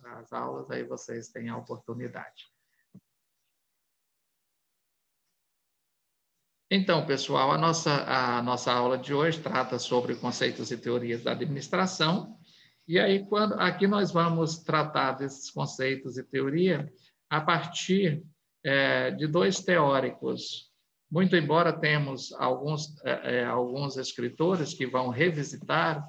as aulas, aí vocês têm a oportunidade. Então, pessoal, a nossa aula de hoje trata sobre conceitos e teorias da administração. E aí, aqui nós vamos tratar desses conceitos e teoria a partir de dois teóricos. Muito embora temos alguns escritores que vão revisitar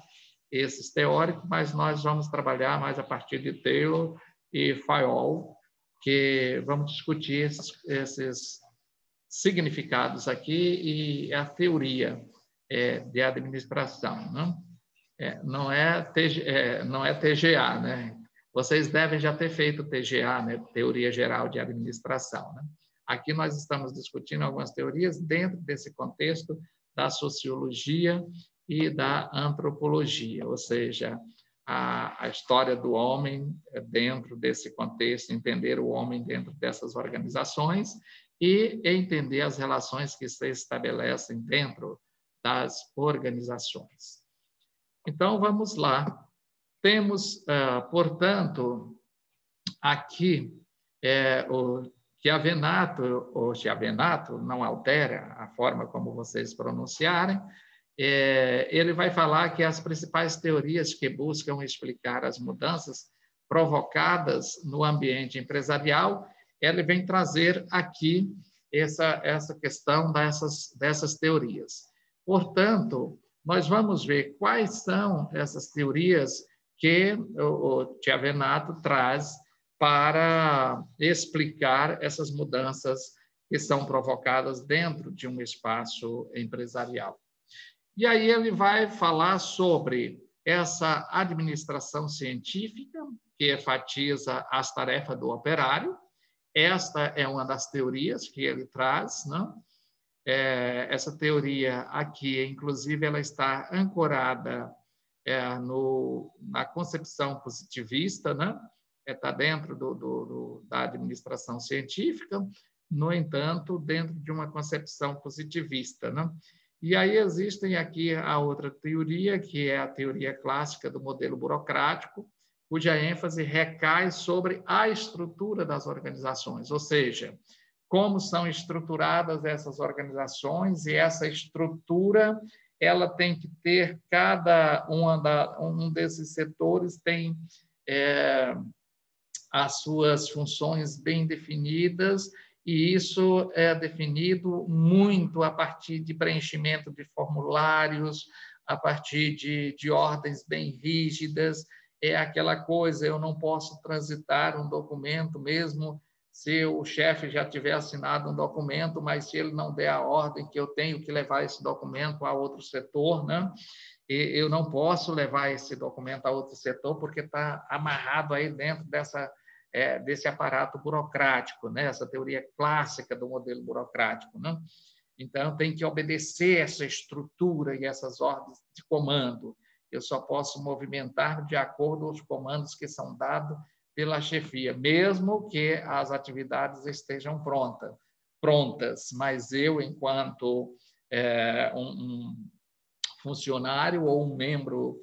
esses teóricos, mas nós vamos trabalhar mais a partir de Taylor e Fayol, que vamos discutir esses significados aqui e a teoria de administração, né? Não é TGA, né? Vocês devem já ter feito TGA, né? Teoria Geral de Administração, né? Aqui nós estamos discutindo algumas teorias dentro desse contexto da sociologia e da antropologia, ou seja, a história do homem dentro desse contexto, entender o homem dentro dessas organizações e entender as relações que se estabelecem dentro das organizações. Então, vamos lá. Temos, portanto, aqui o Chiavenato, não altera a forma como vocês pronunciarem, ele vai falar que as principais teorias que buscam explicar as mudanças provocadas no ambiente empresarial, ele vem trazer aqui essa questão dessas teorias. Portanto, nós vamos ver quais são essas teorias que o Chiavenato traz para explicar essas mudanças que são provocadas dentro de um espaço empresarial. E aí ele vai falar sobre essa administração científica, que enfatiza as tarefas do operário. Esta é uma das teorias que ele traz, né? Essa teoria aqui, inclusive, ela está ancorada na concepção positivista, né? Está dentro da administração científica, no entanto, dentro de uma concepção positivista, né? E aí existem aqui a outra teoria, que é a teoria clássica do modelo burocrático, cuja ênfase recai sobre a estrutura das organizações, ou seja, como são estruturadas essas organizações, e essa estrutura ela tem que ter, um desses setores tem as suas funções bem definidas, e isso é definido muito a partir de preenchimento de formulários, a partir de ordens bem rígidas. É aquela coisa, eu não posso transitar um documento mesmo se o chefe já tiver assinado um documento, mas se ele não der a ordem que eu tenho que levar esse documento a outro setor, né? Eu não posso levar esse documento a outro setor porque está amarrado aí dentro desse aparato burocrático, né? Essa teoria clássica do modelo burocrático, né? Então, tem que obedecer essa estrutura e essas ordens de comando. Eu só posso movimentar de acordo com os comandos que são dados pela chefia, mesmo que as atividades estejam prontas, mas eu, enquanto um funcionário ou um membro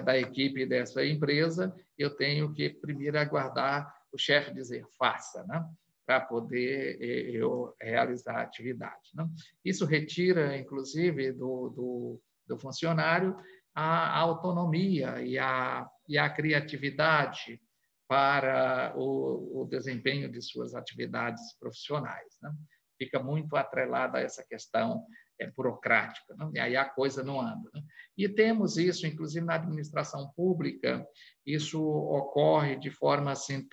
da equipe dessa empresa, eu tenho que primeiro aguardar o chefe dizer faça, né? Para poder eu realizar a atividade, né? Isso retira, inclusive, do funcionário a autonomia e a criatividade para o desempenho de suas atividades profissionais, né? Fica muito atrelada a essa questão burocrática, né? E aí a coisa não anda, né? E temos isso, inclusive, na administração pública, isso ocorre de forma assim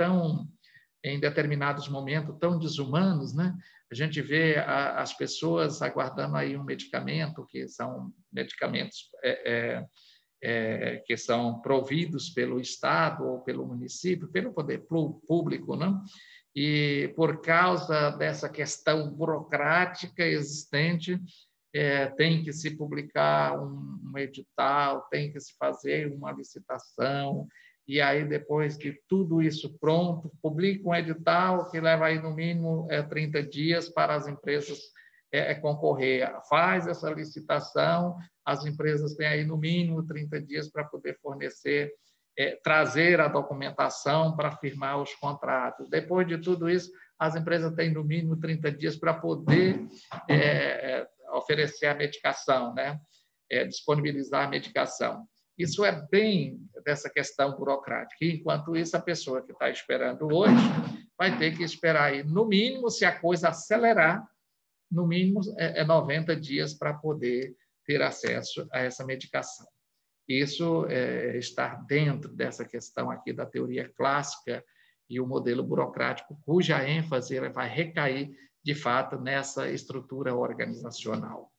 em determinados momentos, tão desumanos, né? A gente vê as pessoas aguardando aí um medicamento, que são medicamentos que são providos pelo Estado ou pelo município, pelo poder público, né? E por causa dessa questão burocrática existente, tem que se publicar um edital, tem que se fazer uma licitação, e aí, depois que tudo isso pronto, publica um edital que leva aí, no mínimo, 30 dias para as empresas concorrer. Faz essa licitação, as empresas têm aí, no mínimo, 30 dias para poder fornecer trazer a documentação para firmar os contratos. Depois de tudo isso, as empresas têm no mínimo 30 dias para poder oferecer a medicação, né? Disponibilizar a medicação. Isso é bem dessa questão burocrática. Enquanto isso, a pessoa que está esperando hoje vai ter que esperar aí, no mínimo, se a coisa acelerar, no mínimo 90 dias para poder ter acesso a essa medicação. Isso está dentro dessa questão aqui da teoria clássica e o modelo burocrático, cuja ênfase vai recair, de fato, nessa estrutura organizacional.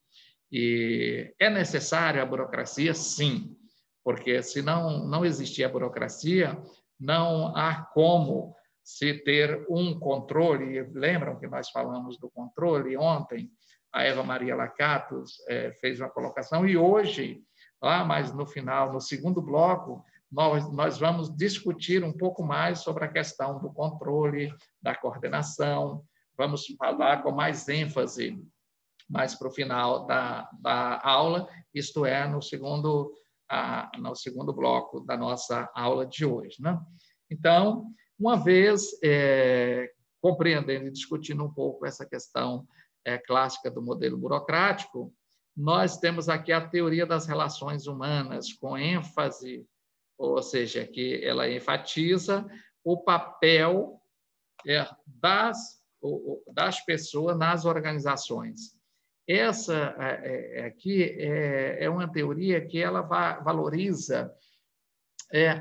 E é necessário a burocracia? Sim, porque se não existir a burocracia, não há como se ter um controle. Lembram que nós falamos do controle ontem? A Eva Maria Lacatos fez uma colocação, e hoje, mas no final, no segundo bloco, nós vamos discutir um pouco mais sobre a questão do controle, da coordenação, vamos falar com mais ênfase mais para o final da aula, isto é, no segundo bloco da nossa aula de hoje, né? Então, uma vez compreendendo e discutindo um pouco essa questão clássica do modelo burocrático, nós temos aqui a teoria das relações humanas, com ênfase, ou seja, que ela enfatiza o papel das pessoas nas organizações. Essa aqui é uma teoria que ela valoriza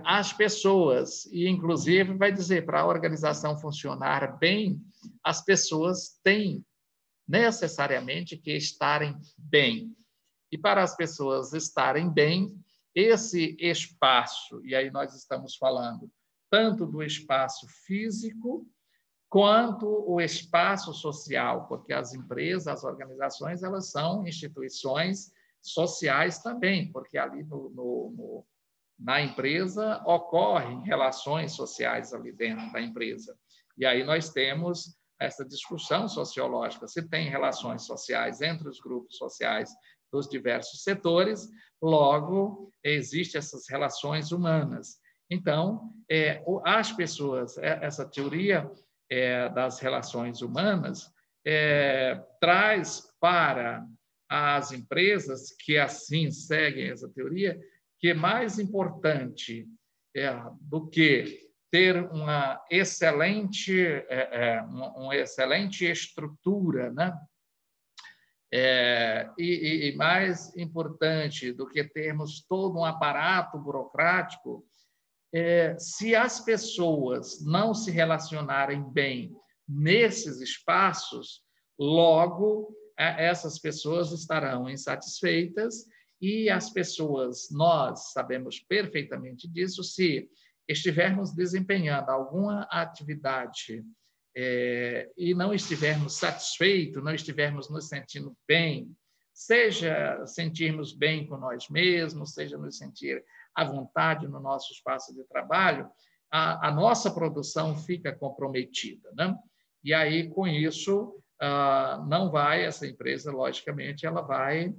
as pessoas e, inclusive, vai dizer para a organização funcionar bem, as pessoas têm necessariamente que estarem bem. E para as pessoas estarem bem, esse espaço, e aí nós estamos falando tanto do espaço físico quanto o espaço social, porque as empresas, as organizações, elas são instituições sociais também, porque ali na empresa ocorrem relações sociais ali dentro da empresa. E aí nós temos essa discussão sociológica, se tem relações sociais entre os grupos sociais dos diversos setores, logo existem essas relações humanas. Então, as pessoas, essa teoria das relações humanas traz para as empresas que assim seguem essa teoria que é mais importante do que ter uma excelente estrutura, né? E mais importante do que termos todo um aparato burocrático, se as pessoas não se relacionarem bem nesses espaços, logo essas pessoas estarão insatisfeitas e as pessoas, nós sabemos perfeitamente disso, se estivermos desempenhando alguma atividade e não estivermos satisfeitos, não estivermos nos sentindo bem, seja sentirmos bem com nós mesmos, seja nos sentir à vontade no nosso espaço de trabalho, a nossa produção fica comprometida, né? E aí, com isso, não vai, essa empresa, logicamente, ela vai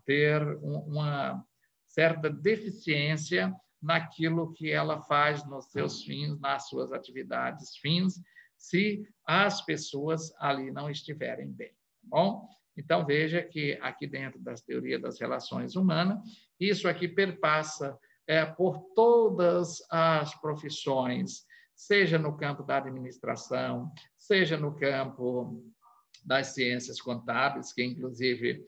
ter uma certa deficiência naquilo que ela faz nos seus fins, nas suas atividades fins, se as pessoas ali não estiverem bem, tá bom? Então, veja que aqui dentro das teorias das relações humanas, isso aqui perpassa por todas as profissões, seja no campo da administração, seja no campo das ciências contábeis, que, inclusive,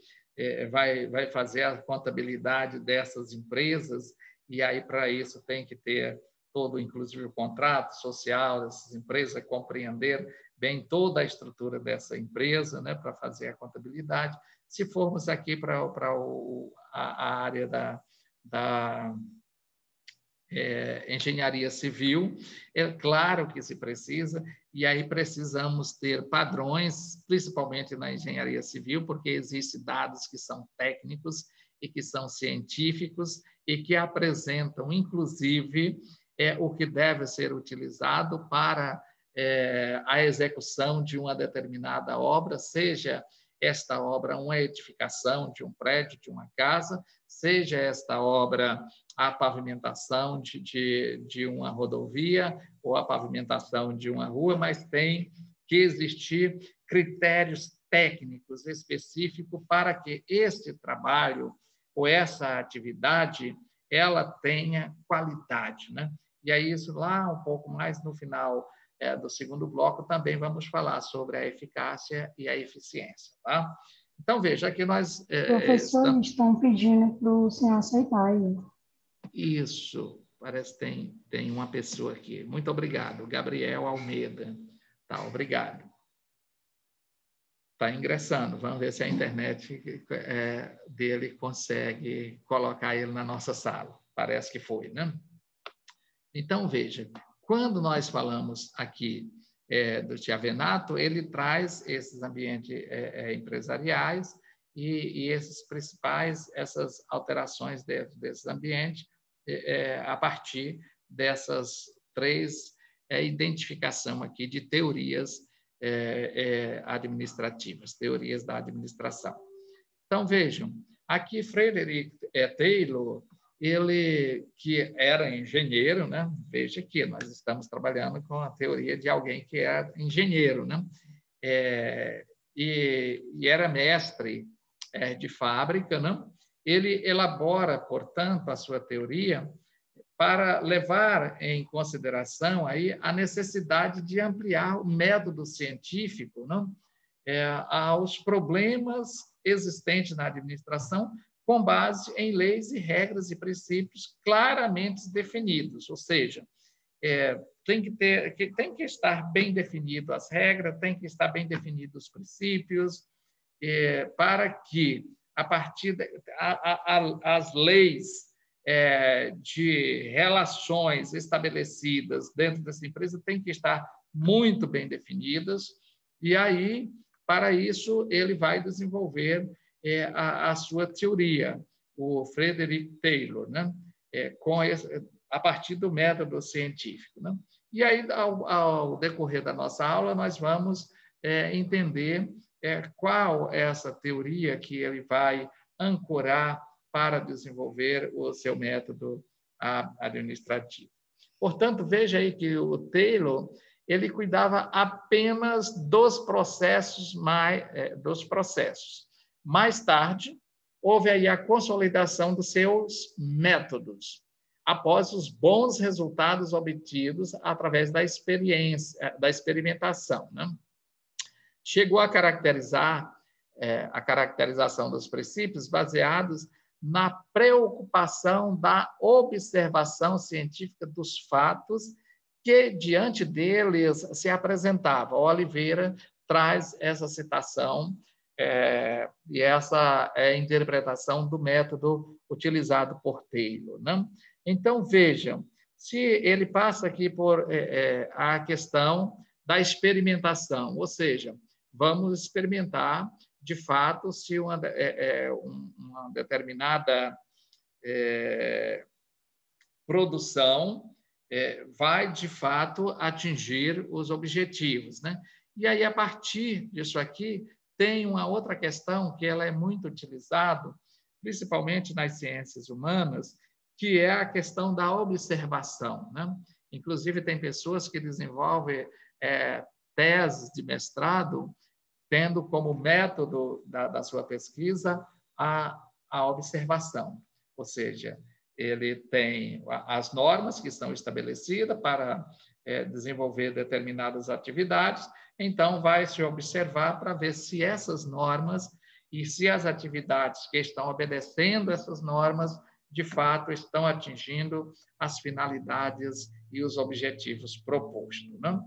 vai fazer a contabilidade dessas empresas, e aí, para isso, tem que ter todo, inclusive, o contrato social dessas empresas, compreender bem toda a estrutura dessa empresa, né, para fazer a contabilidade. Se formos aqui para a área da engenharia civil, é claro que se precisa, e aí precisamos ter padrões, principalmente na engenharia civil, porque existem dados que são técnicos e que são científicos e que apresentam, inclusive, o que deve ser utilizado para a execução de uma determinada obra, seja esta obra uma edificação de um prédio, de uma casa, seja esta obra a pavimentação de uma rodovia ou a pavimentação de uma rua, mas tem que existir critérios técnicos específicos para que este trabalho ou essa atividade ela tenha qualidade, né? E aí isso lá um pouco mais no final do segundo bloco também vamos falar sobre a eficácia e a eficiência, tá? Então veja aqui nós Professor, estão pedindo para o senhor aceitar aí. Isso, parece que tem uma pessoa aqui. Muito obrigado, Gabriel Almeida. Tá, obrigado. Está ingressando. Vamos ver se a internet dele consegue colocar ele na nossa sala. Parece que foi, né? Então, veja, quando nós falamos aqui do Chiavenato, ele traz esses ambientes empresariais e esses principais, essas alterações dentro desses ambientes a partir dessas três identificação aqui de teorias administrativas, teorias da administração. Então, vejam, aqui Frederick Taylor, ele que era engenheiro, né? Veja que nós estamos trabalhando com a teoria de alguém que é engenheiro, né? E era mestre de fábrica, né? Ele elabora, portanto, a sua teoria para levar em consideração aí a necessidade de ampliar o método científico, não? Aos problemas existentes na administração, com base em leis e regras e princípios claramente definidos, ou seja, tem que estar bem definido as regras, tem que estar bem definidos os princípios, para que a partir as leis de relações estabelecidas dentro dessa empresa têm que estar muito bem definidas, e aí, para isso, ele vai desenvolver a sua teoria, o Frederick Taylor, né? A partir do método científico, né? E aí, ao decorrer da nossa aula, nós vamos entender qual é essa teoria que ele vai ancorar para desenvolver o seu método administrativo. Portanto, veja aí que o Taylor ele cuidava apenas dos processos. Mais tarde, houve aí a consolidação dos seus métodos, após os bons resultados obtidos através da experiência, da experimentação, né? Chegou a caracterizar a caracterização dos princípios baseados na preocupação da observação científica dos fatos que diante deles se apresentava. Oliveira traz essa citação e essa interpretação do método utilizado por Taylor, né? Então, vejam, se ele passa aqui por a questão da experimentação, ou seja, vamos experimentar, de fato, se uma determinada produção vai, de fato, atingir os objetivos, né? E aí, a partir disso aqui, tem uma outra questão que ela é muito utilizada, principalmente nas ciências humanas, que é a questão da observação, né? Inclusive, tem pessoas que desenvolvem teses de mestrado tendo como método da sua pesquisa a observação, ou seja, ele tem as normas que estão estabelecidas para desenvolver determinadas atividades, então vai se observar para ver se essas normas e se as atividades que estão obedecendo essas normas, de fato, estão atingindo as finalidades e os objetivos propostos, não?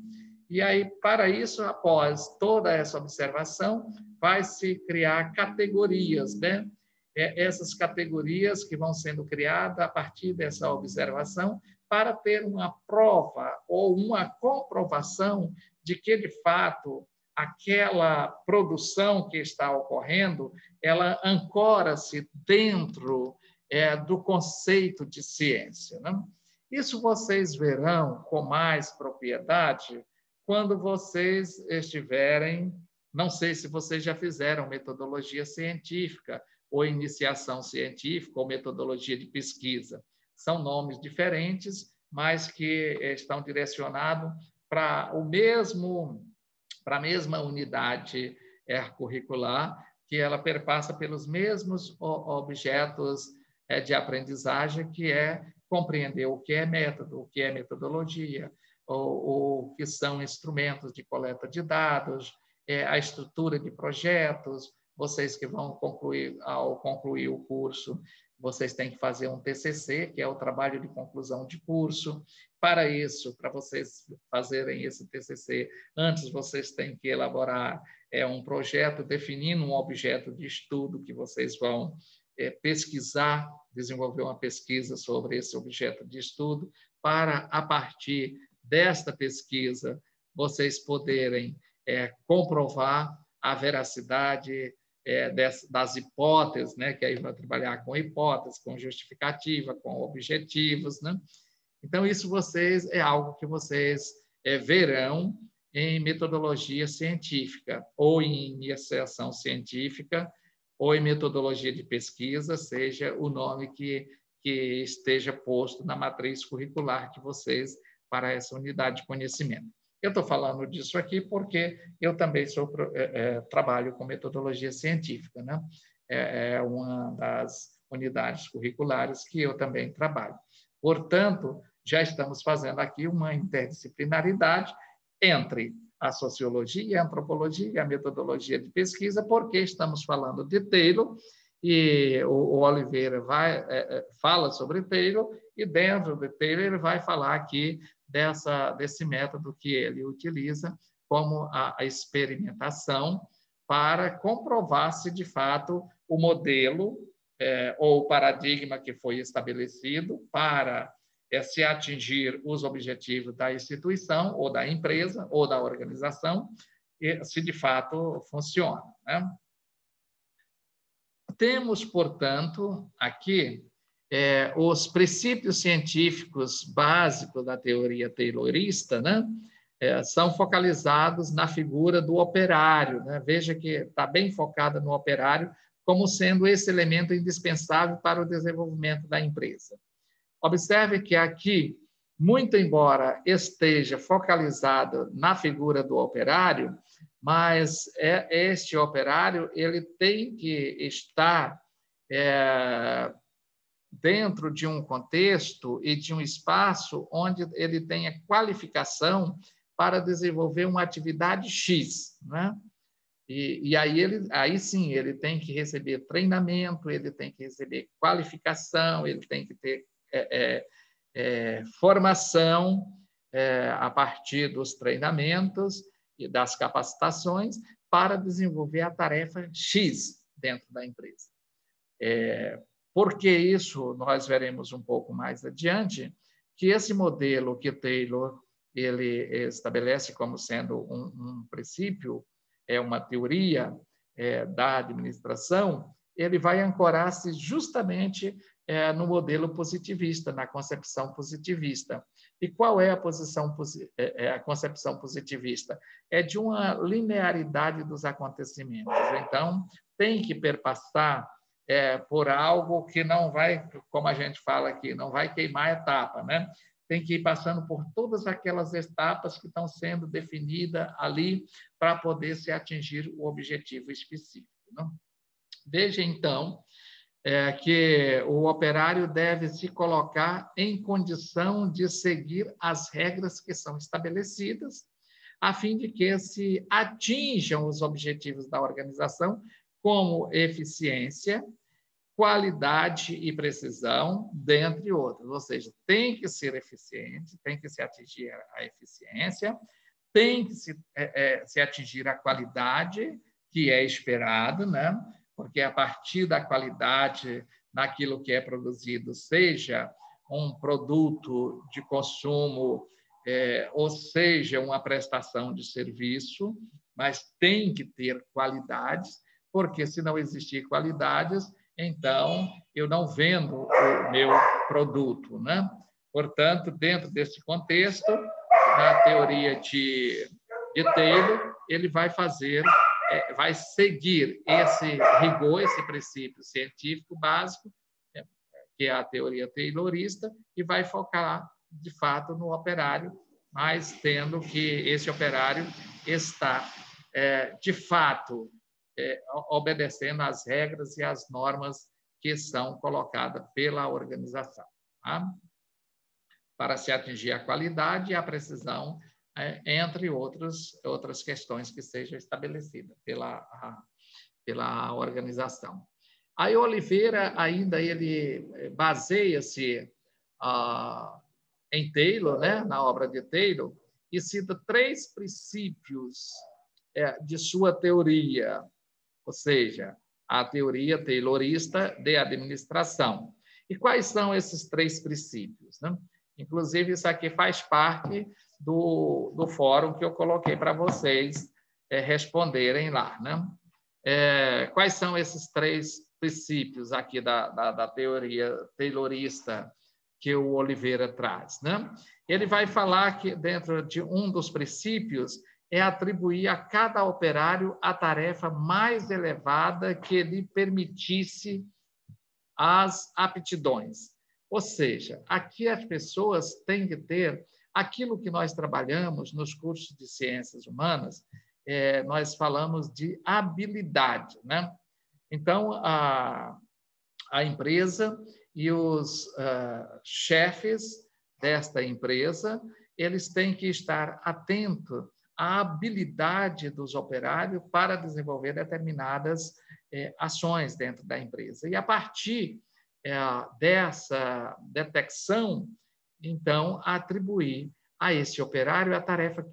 E aí, para isso, após toda essa observação, vai-se criar categorias, né? Essas categorias que vão sendo criadas a partir dessa observação para ter uma prova ou uma comprovação de que, de fato, aquela produção que está ocorrendo, ela ancora-se dentro do conceito de ciência, né? Isso vocês verão com mais propriedade quando vocês estiverem Não sei se vocês já fizeram metodologia científica, ou iniciação científica, ou metodologia de pesquisa. São nomes diferentes, mas que estão direcionados para a mesma unidade curricular, que ela perpassa pelos mesmos objetos de aprendizagem, que é compreender o que é método, o que é metodologia, o que são instrumentos de coleta de dados, a estrutura de projetos. Vocês que vão concluir, ao concluir o curso, vocês têm que fazer um TCC, que é o trabalho de conclusão de curso. Para isso, para vocês fazerem esse TCC, antes vocês têm que elaborar um projeto definindo um objeto de estudo que vocês vão pesquisar, desenvolver uma pesquisa sobre esse objeto de estudo, para, a partir desta pesquisa, vocês poderem comprovar a veracidade das hipóteses, né? Que aí vai trabalhar com hipóteses, com justificativa, com objetivos, né? Então, isso é algo que vocês verão em metodologia científica, ou em iniciação científica, ou em metodologia de pesquisa, seja o nome que esteja posto na matriz curricular de vocês para essa unidade de conhecimento. Eu estou falando disso aqui porque eu também trabalho com metodologia científica, né? É uma das unidades curriculares que eu também trabalho. Portanto, já estamos fazendo aqui uma interdisciplinaridade entre a sociologia, a antropologia e a metodologia de pesquisa, porque estamos falando de Taylor, e o Oliveira fala sobre Taylor, e dentro de Taylor ele vai falar aqui desse método que ele utiliza como a experimentação para comprovar se, de fato, o modelo ou o paradigma que foi estabelecido para se atingir os objetivos da instituição, ou da empresa, ou da organização, se de fato funciona, né? Temos, portanto, aqui os princípios científicos básicos da teoria taylorista, né? São focalizados na figura do operário, né? Veja que está bem focada no operário como sendo esse elemento indispensável para o desenvolvimento da empresa. Observe que aqui, muito embora esteja focalizado na figura do operário, mas este operário ele tem que estar dentro de um contexto e de um espaço onde ele tenha qualificação para desenvolver uma atividade X, né? E aí sim, ele tem que receber treinamento, ele tem que receber qualificação, ele tem que ter formação a partir dos treinamentos e das capacitações para desenvolver a tarefa X dentro da empresa. Por que isso? Nós veremos um pouco mais adiante, que esse modelo que Taylor ele estabelece como sendo um princípio, uma teoria da administração, ele vai ancorar-se justamente no modelo positivista, na concepção positivista. E qual é a concepção positivista? É de uma linearidade dos acontecimentos. Então, tem que perpassar por algo que não vai, como a gente fala aqui, não vai queimar a etapa, né? Tem que ir passando por todas aquelas etapas que estão sendo definidas ali para poder se atingir o objetivo específico, né? Veja, então, que o operário deve se colocar em condição de seguir as regras que são estabelecidas, a fim de que se atinjam os objetivos da organização, como eficiência, qualidade e precisão, dentre outros. Ou seja, tem que ser eficiente, tem que se atingir a eficiência, tem que se atingir a qualidade que é esperado, né? Porque a partir da qualidade naquilo que é produzido, seja um produto de consumo, ou seja uma prestação de serviço, mas tem que ter qualidades, porque se não existir qualidades, então eu não vendo o meu produto, né? Portanto, dentro desse contexto, na teoria de Taylor, ele vai fazer vai seguir esse rigor, esse princípio científico básico, que é a teoria taylorista, e vai focar, de fato, no operário, mas tendo que esse operário está, de fato, obedecendo às regras e às normas que são colocadas pela organização, tá? Para se atingir a qualidade e a precisão, entre outras questões que sejam estabelecidas pela organização. Aí Oliveira ainda ele baseia-se em Taylor, né, na obra de Taylor, e cita 3 princípios de sua teoria, ou seja, a teoria taylorista de administração. E quais são esses 3 princípios, né? Inclusive, isso aqui faz parte do fórum que eu coloquei para vocês responderem lá, né? Quais são esses 3 princípios aqui da teoria taylorista que o Oliveira traz, né? Ele vai falar que, dentro de um dos princípios, é atribuir a cada operário a tarefa mais elevada que lhe permitisse as aptidões. Ou seja, aqui as pessoas têm que ter aquilo que nós trabalhamos nos cursos de ciências humanas, nós falamos de habilidade, né? Então, a empresa e os chefes desta empresa, eles têm que estar atentos à habilidade dos operários para desenvolver determinadas ações dentro da empresa. E, a partir dessa detecção, então, atribuir a esse operário a tarefa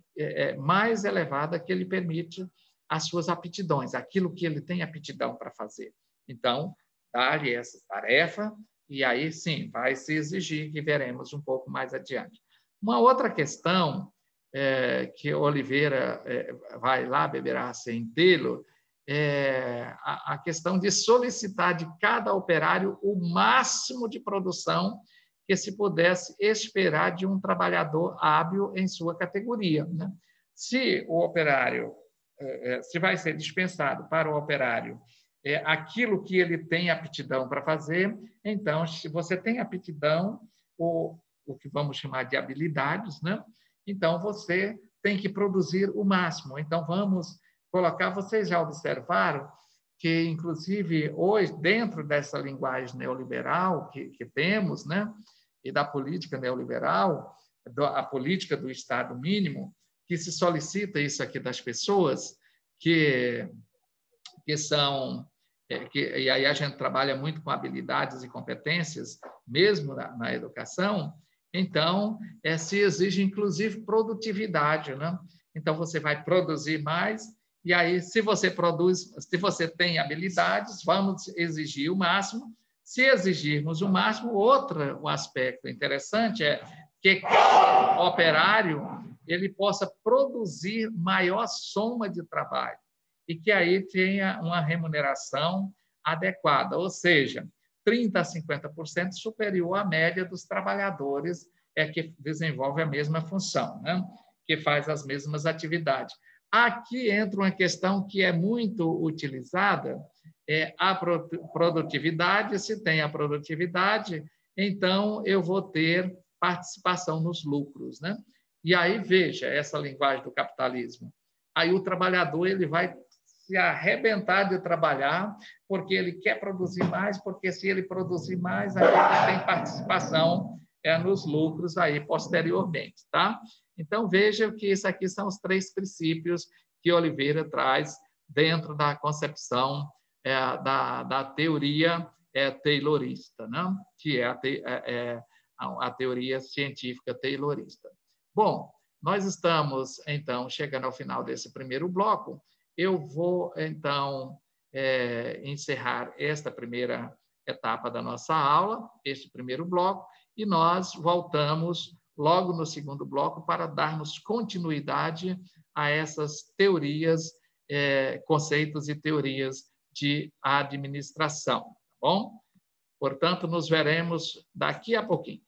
mais elevada que ele permite as suas aptidões, aquilo que ele tem aptidão para fazer. Então, dar-lhe essa tarefa, e aí sim, vai se exigir, que veremos um pouco mais adiante. Uma outra questão que Oliveira vai lá beber-se em Taylor, a questão de solicitar de cada operário o máximo de produção que se pudesse esperar de um trabalhador hábil em sua categoria, né? Se o operário, se vai ser dispensado para o operário aquilo que ele tem aptidão para fazer, então, se você tem aptidão, o que vamos chamar de habilidades, né? Então, você tem que produzir o máximo. Então, vamos colocar, vocês já observaram que, inclusive, hoje, dentro dessa linguagem neoliberal que temos, né, e da política neoliberal, a política do Estado mínimo, que se solicita isso aqui das pessoas, que são... e aí a gente trabalha muito com habilidades e competências, mesmo na educação, então, se exige, inclusive, produtividade, né? Então, você vai produzir mais, e aí, se você tem habilidades, vamos exigir o máximo. Se exigirmos o máximo, outro aspecto interessante é que cada operário ele possa produzir maior soma de trabalho e que aí tenha uma remuneração adequada, ou seja, 30% a 50% superior à média dos trabalhadores que desenvolve a mesma função, né? Que faz as mesmas atividades. Aqui entra uma questão que é muito utilizada, a produtividade. Se tem a produtividade, então eu vou ter participação nos lucros, né? E aí, veja, essa linguagem do capitalismo. Aí o trabalhador ele vai se arrebentar de trabalhar, porque ele quer produzir mais, porque se ele produzir mais, aí ele tem participação nos lucros aí posteriormente, tá? Então, veja que isso aqui são os 3 princípios que Oliveira traz dentro da concepção da teoria taylorista, né? Que é a teoria científica taylorista. Bom, nós estamos, então, chegando ao final desse primeiro bloco. Eu vou, então, encerrar esta primeira etapa da nossa aula, este primeiro bloco, e nós voltamos logo no segundo bloco para darmos continuidade a essas teorias, conceitos e teorias de administração, tá bom? Portanto, nos veremos daqui a pouquinho.